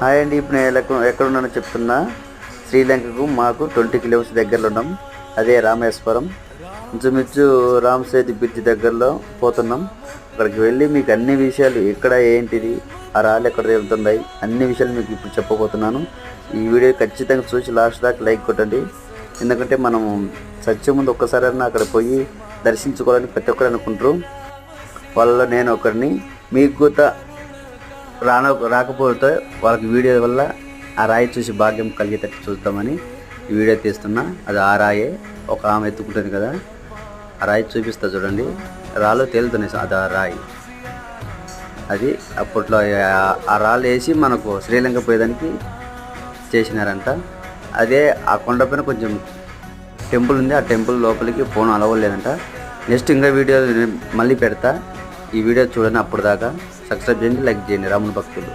Hi అండి. ఇప్పుడు నేను ఎక్కడున్నానో చెప్తున్నా. శ్రీలంకకు మాకు 20 కిలోమీటర్స్ దగ్గరలో ఉన్నాం. అదే రామేశ్వరం. ఇంచుమించు రామ్ సేతు బ్రిడ్జ్ దగ్గరలో పోతున్నాం. అక్కడికి వెళ్ళి మీకు అన్ని విషయాలు ఎక్కడ ఏంటిది, ఆ రాళ్ళు ఎక్కడ వెళ్తున్నాయి, అన్ని విషయాలు మీకు ఇప్పుడు చెప్పబోతున్నాను. ఈ వీడియో ఖచ్చితంగా చూసి లాస్ట్ దాకా లైక్ కొట్టండి. ఎందుకంటే మనం సత్యం ముందు ఒక్కసారైనా అక్కడ పోయి దర్శించుకోవాలని ప్రతి ఒక్కరు అనుకుంటారు. వాళ్ళలో నేను ఒకరిని. మీకు కూడా రాకపోతే వాళ్ళకి వీడియో వల్ల ఆ రాయి చూసి భాగ్యం కలిగేటట్టు చూద్దామని ఈ వీడియో తీస్తున్నా. అది ఆ రాయే, ఒక ఆమె ఎత్తుకుంటుంది కదా, ఆ రాయి చూపిస్తా చూడండి. రాళ్ళు తేలుతున్నాయి, అది ఆ రాయి. అది అప్పట్లో ఆ రాళ్ళు వేసి మనకు శ్రీలంక పోయేదానికి చేసినారంట. అదే ఆ కొండపైన కొంచెం టెంపుల్ ఉంది. ఆ టెంపుల్ లోపలికి పోను అలవలేదంట. నెక్స్ట్ ఇంకా వీడియో మళ్ళీ పెడతా. ఈ వీడియో చూడండి. అప్పుడు దాకా సబ్స్క్రైబ్ చేయండి, లైక్ చేయండి. రాముని భక్తులు.